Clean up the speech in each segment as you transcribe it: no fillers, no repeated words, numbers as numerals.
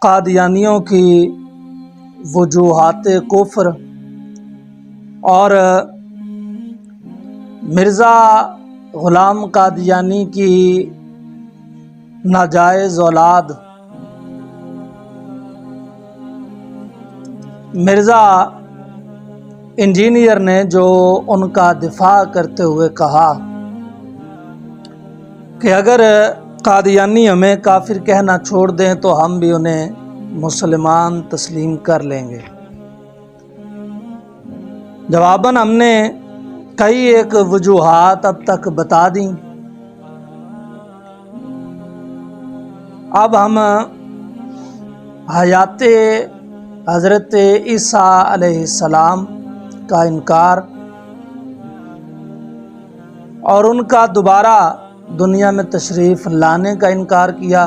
قادیانیوں کی وجوہات کفر اور مرزا غلام قادیانی کی ناجائز اولاد مرزا انجینئر نے جو ان کا دفاع کرتے ہوئے کہا کہ اگر قادیانی ہمیں کافر کہنا چھوڑ دیں تو ہم بھی انہیں مسلمان تسلیم کر لیں گے۔ جواباً ہم نے کئی ایک وجوہات اب تک بتا دیں۔ اب ہم حیات حضرت عیسیٰ علیہ السلام کا انکار اور ان کا دوبارہ دنیا میں تشریف لانے کا انکار کیا۔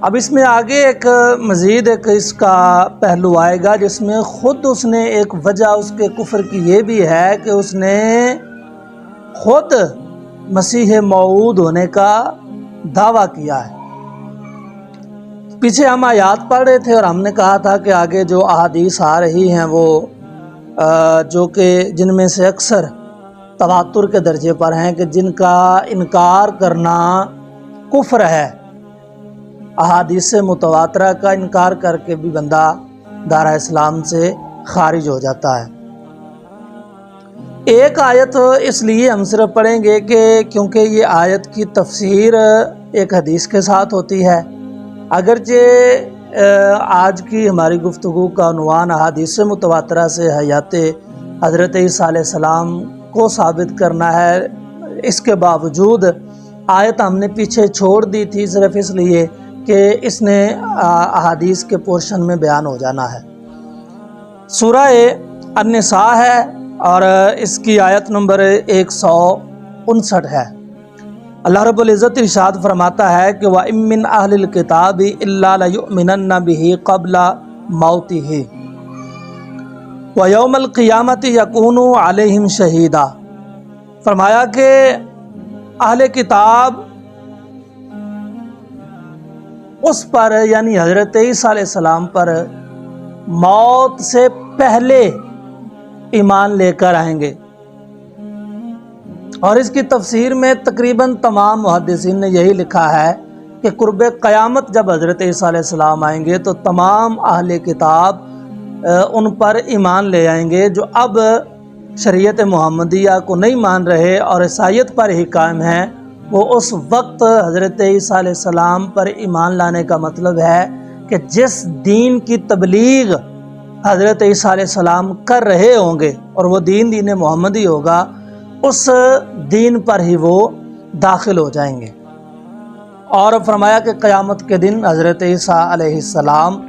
اب اس میں آگے ایک مزید ایک اس کا پہلو آئے گا جس میں خود اس نے ایک وجہ اس کے کفر کی یہ بھی ہے کہ اس نے خود مسیح موعود ہونے کا دعویٰ کیا ہے۔ پیچھے ہم آیات پڑھ رہے تھے اور ہم نے کہا تھا کہ آگے جو احادیث آ رہی ہیں وہ جو کہ جن میں سے اکثر تواتر کے درجے پر ہیں کہ جن کا انکار کرنا کفر ہے، احادیث متواترہ کا انکار کر کے بھی بندہ دارہ اسلام سے خارج ہو جاتا ہے۔ ایک آیت اس لیے ہم صرف پڑھیں گے کہ کیونکہ یہ آیت کی تفسیر ایک حدیث کے ساتھ ہوتی ہے، اگرچہ آج کی ہماری گفتگو کا عنوان احادیث متواترہ سے حیات حضرت عیسیٰ علیہ السلام کو ثابت کرنا ہے، اس کے باوجود آیت ہم نے پیچھے چھوڑ دی تھی صرف اس لیے کہ اس نے احادیث کے پورشن میں بیان ہو جانا ہے۔ سورہ النساء ہے اور اس کی آیت نمبر 159 ہے۔ اللہ رب العزت ارشاد فرماتا ہے کہ وَإِن مِّنْ أَهْلِ الْكِتَابِ إِلَّا لَيُؤْمِنَنَّ بِهِ قَبْلَ مَوْتِهِ وَيَوْمَ الْقِيَامَةِ يَكُونُ عَلَيْهِمْ شَهِيدًا۔ فرمایا کہ اہل کتاب اس پر یعنی حضرت عیسیٰ علیہ السلام پر موت سے پہلے ایمان لے کر آئیں گے، اور اس کی تفسیر میں تقریباً تمام محدثین نے یہی لکھا ہے کہ قرب قیامت جب حضرت عیسیٰ علیہ السلام آئیں گے تو تمام اہل کتاب ان پر ایمان لے آئیں گے جو اب شریعت محمدیہ کو نہیں مان رہے اور عیسائیت پر ہی قائم ہیں۔ وہ اس وقت حضرت عیسیٰ علیہ السلام پر ایمان لانے کا مطلب ہے کہ جس دین کی تبلیغ حضرت عیسیٰ علیہ السلام کر رہے ہوں گے اور وہ دین محمدی ہوگا، اس دین پر ہی وہ داخل ہو جائیں گے۔ اور فرمایا کہ قیامت کے دن حضرت عیسیٰ علیہ السلام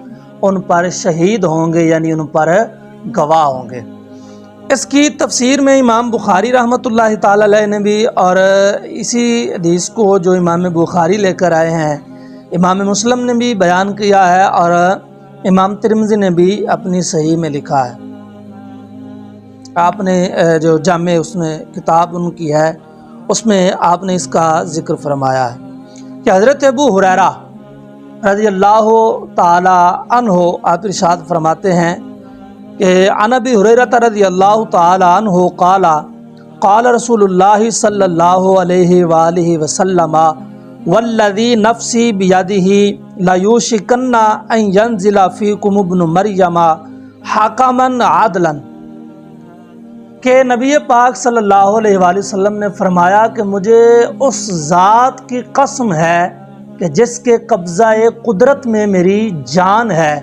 ان پر شہید ہوں گے یعنی ان پر گواہ ہوں گے۔ اس کی تفسیر میں امام بخاری رحمۃ اللہ تعالی علیہ نے بھی اور اسی حدیث کو جو امام بخاری لے کر آئے ہیں امام مسلم نے بھی بیان کیا ہے اور امام ترمذی نے بھی اپنی صحیح میں لکھا ہے۔ آپ نے جو جامع اس میں کتاب ان کی ہے اس میں آپ نے اس کا ذکر فرمایا ہے کہ حضرت ابو ہریرہ رضی اللہ تعالی عنہ آپ ارشاد فرماتے ہیں کہ عن ابی ہریرہ رضی اللہ تعالی عنہ قال قال رسول اللہ صلی اللہ علیہ وآلہ وسلم والذی نفسی بیدہ لیوشکن ان ینزل فیکم ابن مریم حکما عدلا، کہ نبی پاک صلی اللہ علیہ وآلہ وسلم نے فرمایا کہ مجھے اس ذات کی قسم ہے کہ جس کے قبضہ قدرت میں میری جان ہے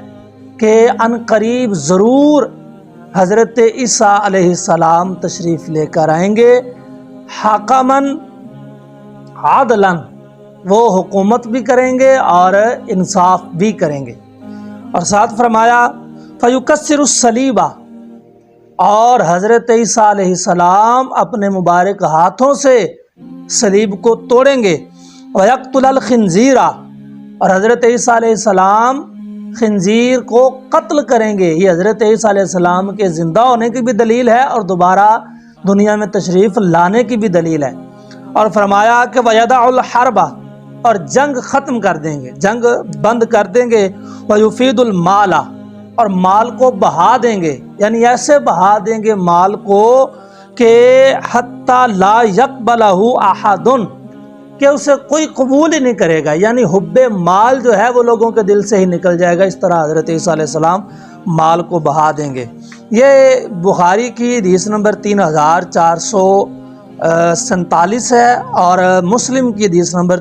کہ ان قریب ضرور حضرت عیسیٰ علیہ السلام تشریف لے کر آئیں گے، حکماً عدلاً، وہ حکومت بھی کریں گے اور انصاف بھی کریں گے۔ اور ساتھ فرمایا فیکسر الصلیب، اور حضرت عیسیٰ علیہ السلام اپنے مبارک ہاتھوں سے صلیب کو توڑیں گے، ویقتل الخنزیر، اور حضرت عیسیٰ علیہ السلام خنزیر کو قتل کریں گے۔ یہ حضرت عیسیٰ علیہ السلام کے زندہ ہونے کی بھی دلیل ہے اور دوبارہ دنیا میں تشریف لانے کی بھی دلیل ہے۔ اور فرمایا کہ وَيَدَعُ الْحَرْبَ، اور جنگ ختم کر دیں گے، جنگ بند کر دیں گے۔ وَيُفِيدُ الْمَالَ اور مال کو بہا دیں گے، یعنی ایسے بہا دیں گے مال کو کہ حَتَّى لَا يَقْبَلَهُ أَحَدٌ کہ اسے کوئی قبول ہی نہیں کرے گا، یعنی حب مال جو ہے وہ لوگوں کے دل سے ہی نکل جائے گا۔ اس طرح حضرت عیسیٰ علیہ السلام مال کو بہا دیں گے۔ یہ بخاری کی حدیث نمبر 3447 ہے اور مسلم کی حدیث نمبر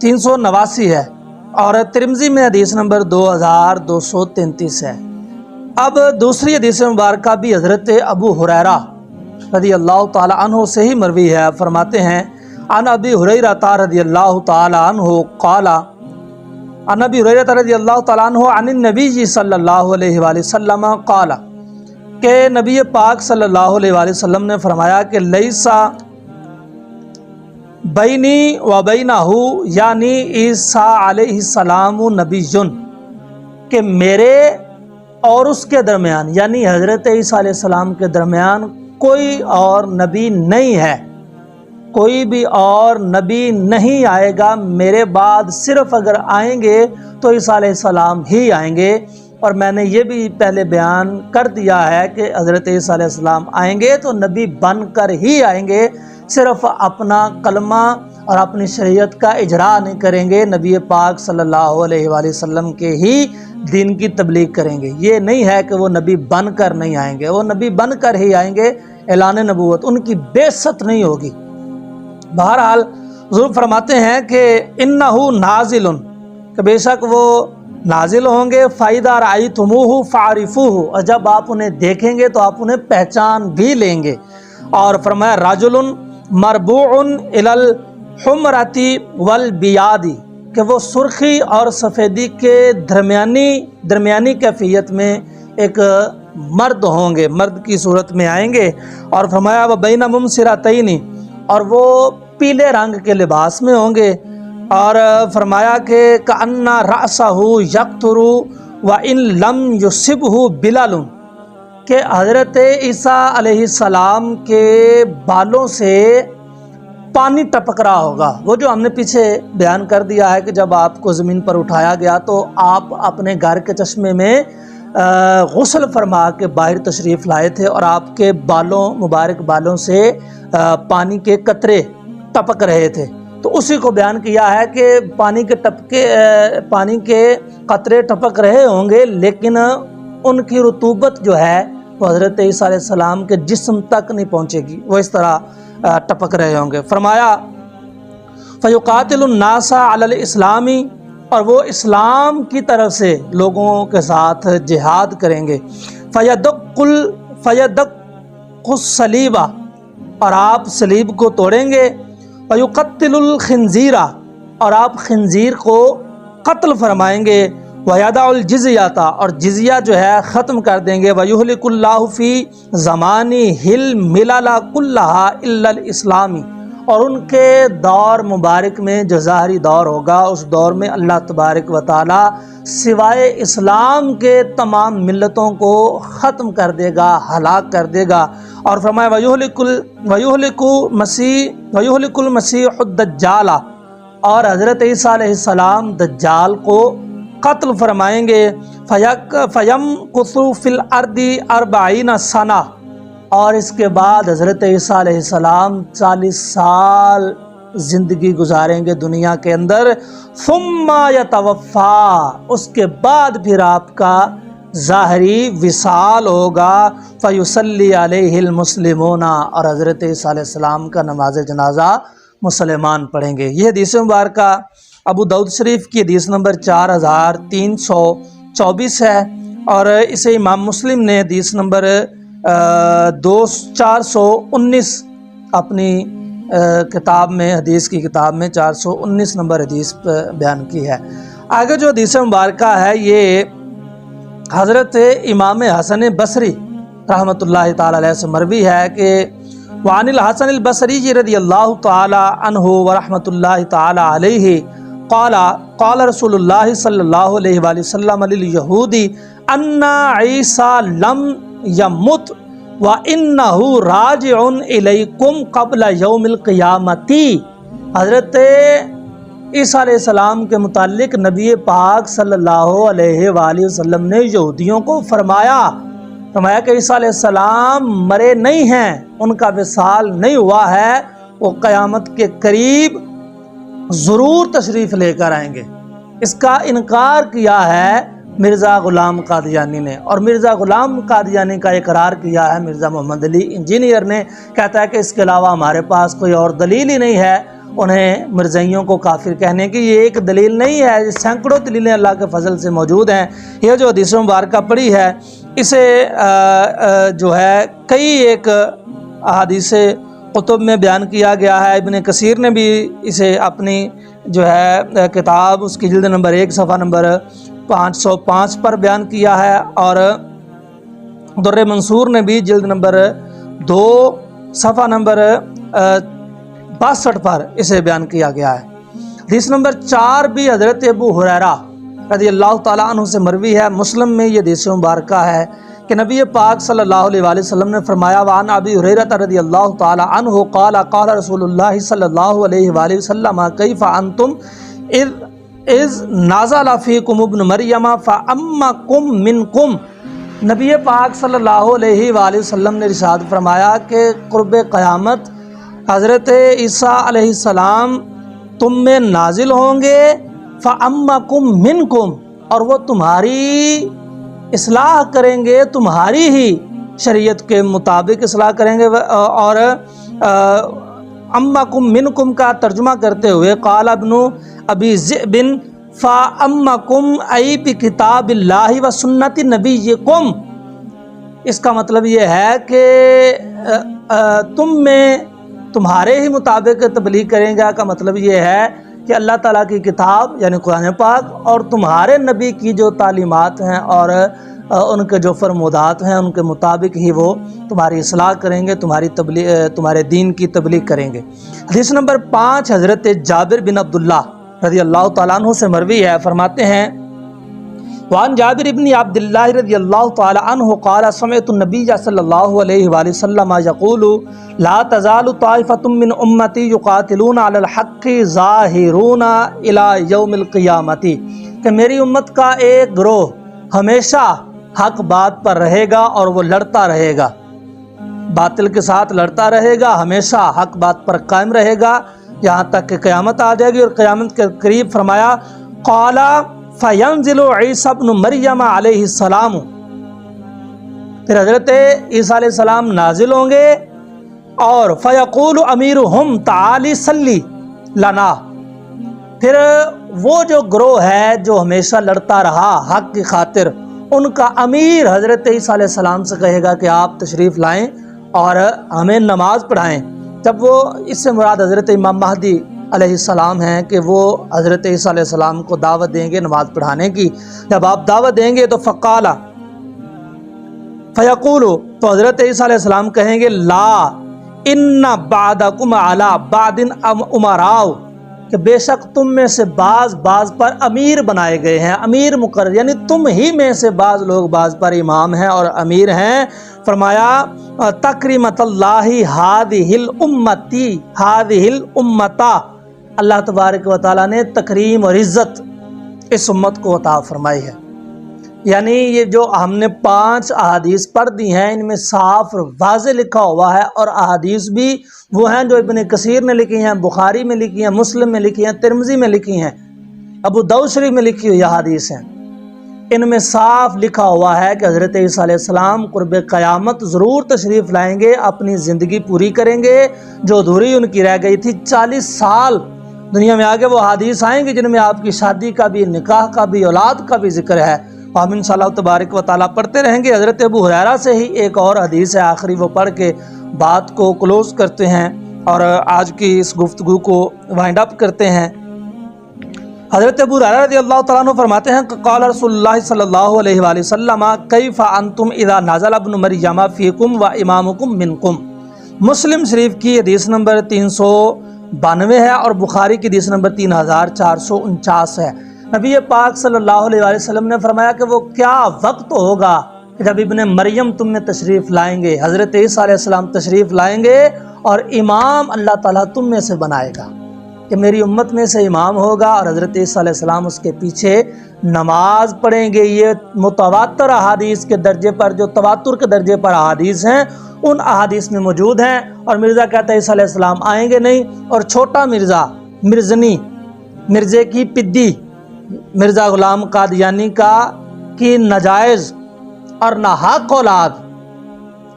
389 ہے اور ترمذی میں حدیث نمبر 2233 ہے۔ اب دوسری حدیث مبارکہ بھی حضرت ابو ہریرہ رضی اللہ تعالی عنہ سے ہی مروی ہے۔ فرماتے ہیں عن ابی ہریرہ رضی اللہ تعالی عنہ قال عن ابی ہریرہ رضی اللہ تعالی عنہ عن النبی صلی اللہ علیہ وآلہ وسلم قال کہ نبی پاک صلی اللہ علیہ وآلہ وسلم نے فرمایا کہ لیسا بینی و بینہ یعنی عیسیٰ علیہ السلام نبی کہ میرے اور اس کے درمیان یعنی حضرت عیسیٰ علیہ السلام کے درمیان کوئی اور نبی نہیں ہے، کوئی بھی اور نبی نہیں آئے گا میرے بعد، صرف اگر آئیں گے تو عیسیٰ علیہ السلام ہی آئیں گے۔ اور میں نے یہ بھی پہلے بیان کر دیا ہے کہ حضرت عیسیٰ علیہ السلام آئیں گے تو نبی بن کر ہی آئیں گے، صرف اپنا کلمہ اور اپنی شریعت کا اجرا نہیں کریں گے، نبی پاک صلی اللہ علیہ وآلہ وسلم کے ہی دین کی تبلیغ کریں گے۔ یہ نہیں ہے کہ وہ نبی بن کر نہیں آئیں گے، وہ نبی بن کر ہی آئیں گے، اعلان نبوت، ان کی بعثت نہیں ہوگی۔ بہرحال حضور فرماتے ہیں کہ انہ نازل کہ بے شک وہ نازل ہوں گے، فَإِذَا رَأَيْتُمُوهُ فَعْرِفُوهُ اور جب آپ انہیں دیکھیں گے تو آپ انہیں پہچان بھی لیں گے۔ اور فرمایا رَجُلٌ مَرْبُوعٌ إِلَى الْحُمْرَةِ وَالْبِيَادِ کہ وہ سرخی اور سفیدی کے درمیانی کیفیت میں ایک مرد ہوں گے، مرد کی صورت میں آئیں گے۔ اور فرمایا وَبَيْنَ مُمْسِرَتَيْنِ اور وہ پیلے رنگ کے لباس میں ہوں گے۔ اور فرمایا کہ کأن رأسہ یقطر وإن لم یصبہ بلال کہ حضرت عیسیٰ علیہ السلام کے بالوں سے پانی ٹپک رہا ہوگا۔ وہ جو ہم نے پیچھے بیان کر دیا ہے کہ جب آپ کو زمین پر اٹھایا گیا تو آپ اپنے گھر کے چشمے میں غسل فرما کے باہر تشریف لائے تھے اور آپ کے مبارک بالوں سے پانی کے قطرے ٹپک رہے تھے، تو اسی کو بیان کیا ہے کہ پانی کے قطرے ٹپک رہے ہوں گے لیکن ان کی رطوبت جو ہے وہ حضرت عیسیٰ علیہ السلام کے جسم تک نہیں پہنچے گی، وہ اس طرح ٹپک رہے ہوں گے۔ فرمایا فَيُقَاتِلُ النَّاسَ عَلَى الْإِسْلَامِ اور وہ اسلام کی طرف سے لوگوں کے ساتھ جہاد کریں گے۔ فَيَدُقُّ الصَّلِيبَ اور آپ صلیب کو توڑیں گے۔ وَيُقَتِّلُ الْخِنْزِيرَ اور آپ خنزیر کو قتل فرمائیں گے۔ وَيَدَعُ الْجِزْيَةَ اور جزیہ جو ہے ختم کر دیں گے۔ وَيُهْلِكُ اللَّهُ فِي زَمَانِهِ الْمِلَلَ كُلَّهَا إِلَّا الْإِسْلَامِ اور ان کے دور مبارک میں جو ظاہری دور ہوگا اس دور میں اللہ تبارک و تعالی سوائے اسلام کے تمام ملتوں کو ختم کر دے گا، ہلاک کر دے گا۔ اور فرمایا وَيُهْلِكُ الْمَسِيحُ الدَّجَّالَ اور حضرت عیسیٰ علیہ السلام دجال کو قتل فرمائیں گے۔ فَيَمْكُثُ فِي الْأَرْضِ 40 سَنَةً اور اس کے بعد حضرت عیسیٰ علیہ السلام 40 سال زندگی گزاریں گے دنیا کے اندر۔ ثُمَّ يَتَوَفَّى اس کے بعد پھر آپ کا ظاہری وصال ہوگا۔ فَيُصَلِّي عَلَيْهِ الْمُسْلِمُونَ اور حضرت عیسیٰ علیہ السلام کا نماز جنازہ مسلمان پڑھیں گے۔ یہ حدیث مبارکہ ابو داؤد شریف کی حدیث نمبر 4324 ہے اور اسے امام مسلم نے حدیث نمبر 419 اپنی کتاب میں حدیث کی کتاب میں 419 نمبر حدیث بیان کی ہے۔ آگے جو حدیث مبارکہ ہے یہ حضرت امام حسن بصری رحمۃ اللہ تعالی علیہ سے مروی ہے کہ وعن الحسن البصری رضی اللہ تعالی عنہ ورحمۃ اللہ تعالی علیہ قال رسول اللہ صلی اللہ علیہ وآلہ وسلم لليہود ان عیسیٰ لم یمت وَإِنَّهُ رَاجِعٌ إِلَيْكُمْ قَبْلَ يَوْمِ الْقِيَامَةِ۔ حضرت عیسیٰ علیہ السلام کے متعلق نبی پاک صلی اللہ علیہ وآلہ وسلم نے یہودیوں کو فرمایا کہ عیسیٰ علیہ السلام مرے نہیں ہیں، ان کا وصال نہیں ہوا ہے، وہ قیامت کے قریب ضرور تشریف لے کر آئیں گے۔ اس کا انکار کیا ہے مرزا غلام قادیانی نے، اور مرزا غلام قادیانی کا اقرار کیا ہے مرزا محمد علی انجینئر نے۔ کہتا ہے کہ اس کے علاوہ ہمارے پاس کوئی اور دلیل ہی نہیں ہے انہیں مرزائیوں کو کافر کہنے کی۔ یہ ایک دلیل نہیں ہے، یہ سینکڑوں دلیلیں اللہ کے فضل سے موجود ہیں۔ یہ جو حدیث مبارکہ پڑھی ہے اسے جو ہے کئی ایک احادیث کتب میں بیان کیا گیا ہے۔ ابن کثیر نے بھی اسے اپنی جو ہے کتاب اس کی جلد نمبر 1 صفحہ نمبر 505 پر بیان کیا ہے، اور در منصور نے بھی جلد نمبر 2 صفحہ نمبر 62 پر اسے بیان کیا گیا ہے۔ حدیث نمبر 4 بھی حضرت ابو ہریرہ رضی اللہ تعالیٰ عنہ سے مروی ہے۔ مسلم میں یہ حدیث مبارکہ ہے کہ نبی پاک صلی اللہ علیہ وآلہ وسلم نے فرمایا وعن ابی ہریرہ رضی اللہ تعالیٰ عنہ قال قال رسول اللہ صلی اللہ علیہ وآلہ وسلم کیف انتم اذ نازل فیکم ابن مریم فامکم منکم۔ نبی پاک صلی اللہ علیہ وآلہ وسلم نے ارشاد فرمایا کہ قرب قیامت حضرت عیسیٰ علیہ السلام تم میں نازل ہوں گے، فَأَمَّكُمْ مِنْكُمْ، اور وہ تمہاری اصلاح کریں گے، تمہاری ہی شریعت کے مطابق اصلاح کریں گے۔ اور أَمَّكُمْ مِنْكُمْ کا ترجمہ کرتے ہوئے قال ابن ابی ذئب فَأَمَّكُمْ أَيْ بِكِتَابِ اللَّهِ وَسُنَّةِ نَبِيِّكُمْ۔ اس کا مطلب یہ ہے کہ تم میں تمہارے ہی مطابق تبلیغ کریں گا، کا مطلب یہ ہے کہ اللہ تعالیٰ کی کتاب یعنی قرآن پاک اور تمہارے نبی کی جو تعلیمات ہیں اور ان کے جو فرمودات ہیں ان کے مطابق ہی وہ تمہاری اصلاح کریں گے، تمہارے دین کی تبلیغ کریں گے۔ حدیث نمبر 5 حضرت جابر بن عبداللہ رضی اللہ تعالیٰ عنہ سے مروی ہے، فرماتے ہیں وعن جابر بن عبد اللہ رضی اللہ تعالی عنہ قال سمعت النبی صلی اللہ علیہ وآلہ وسلم یقول لا تزال طائفة من امتی یقاتلون علی الحق ظاہرون الی یوم القیامت، کہ میری امت کا ایک گروہ ہمیشہ حق بات پر رہے گا اور وہ لڑتا رہے گا، باطل کے ساتھ لڑتا رہے گا، ہمیشہ حق بات پر قائم رہے گا یہاں تک کہ قیامت آ جائے گی۔ اور قیامت کے قریب فرمایا قال فَيَنزِلُ عِيسَى ابْنُ مَرْيَمَ علیہ السلام، پھر حضرت عیسیٰ علیہ السلام نازل ہوں گے اور فَيَقُولُ أَمِيرُهُمْ تَعَالِ صَلِّ لَنَا، پھر وہ جو گروہ ہے جو ہمیشہ لڑتا رہا حق کی خاطر، ان کا امیر حضرت عیسیٰ علیہ السلام سے کہے گا کہ آپ تشریف لائیں اور ہمیں نماز پڑھائیں۔ جب وہ اس سے مراد حضرت امام مہدی علیہ السلام ہیں کہ وہ حضرت عیسیٰ علیہ السلام کو دعوت دیں گے نماز پڑھانے کی۔ جب آپ دعوت دیں گے تو فقالا فیقولو، تو حضرت عیسیٰ علیہ السلام کہیں گے لا ان بعدکم علی بعد امراء، کہ بے شک تم میں سے بعض پر امیر بنائے گئے ہیں، امیر مقرر، یعنی تم ہی میں سے بعض لوگ بعض پر امام ہیں اور امیر ہیں۔ فرمایا تکریمت اللہ ہذہ الامتی ہذہ الامتا، اللہ تبارک و تعالیٰ نے تکریم اور عزت اس امت کو عطا فرمائی ہے۔ یعنی یہ جو ہم نے 5 احادیث پڑھ دی ہیں ان میں صاف اور واضح لکھا ہوا ہے، اور احادیث بھی وہ ہیں جو ابن کثیر نے لکھی ہیں، بخاری میں لکھی ہیں، مسلم میں لکھی ہیں، ترمذی میں لکھی ہیں، ابو داؤد شریف میں لکھی ہوئی احادیث ہیں۔ ان میں صاف لکھا ہوا ہے کہ حضرت عیسیٰ علیہ السلام قرب قیامت ضرور تشریف لائیں گے، اپنی زندگی پوری کریں گے جو ادھوری ان کی رہ گئی تھی۔ 40 سال دنیا میں آگے وہ حدیث آئیں گے جن میں آپ کی شادی کا بھی، نکاح کا بھی، اولاد کا بھی ذکر ہے۔ ہم انشاءاللہ تبارک و تعالیٰ پڑھتے رہیں گے۔ حضرت ابو ہریرہ سے ہی ایک اور حدیث ہے آخری، وہ پڑھ کے بات کو کلوز کرتے ہیں اور آج کی اس گفتگو کو وائنڈ اپ کرتے ہیں۔ حضرت ابو ہریرہ رضی اللہ تعالیٰ عنہ فرماتے ہیں کہ قال رسول اللہ صلی اللہ علیہ وآلہ وسلم کیف انتم اذا نزل ابن مریم فیکم و امامکم منکم۔ مسلم شریف کی حدیث نمبر 392 ہے اور بخاری کی حدیث نمبر 3449 ہے۔ نبی پاک صلی اللہ علیہ وآلہ وسلم نے فرمایا کہ وہ کیا وقت ہوگا کہ جب ابن مریم تم میں تشریف لائیں گے، حضرت عیسیٰ علیہ السلام تشریف لائیں گے اور امام اللہ تعالیٰ تم میں سے بنائے گا کہ میری امت میں سے امام ہوگا، اور حضرت عیسیٰ علیہ السلام اس کے پیچھے نماز پڑھیں گے۔ یہ متواتر احادیث کے درجے پر، جو تواتر کے درجے پر احادیث ہیں، ان احادیث میں موجود ہیں۔ اور مرزا کہتا ہے عیسیٰ علیہ السلام آئیں گے نہیں، اور چھوٹا مرزا، مرزنی، مرزے کی پدی، مرزا غلام قادیانی کی ناجائز اور ناحق اولاد،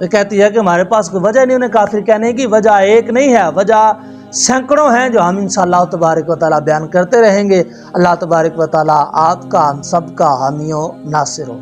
وہ کہتی ہے کہ ہمارے پاس کوئی وجہ نہیں انہیں کافر کہنے کی۔ وجہ ایک نہیں ہے، وجہ سینکڑوں ہیں جو ہم انشاءاللہ تبارک و تعالیٰ بیان کرتے رہیں گے۔ اللہ تبارک و تعالیٰ آپ کا، ہم سب کا حامی و ناصر ہو۔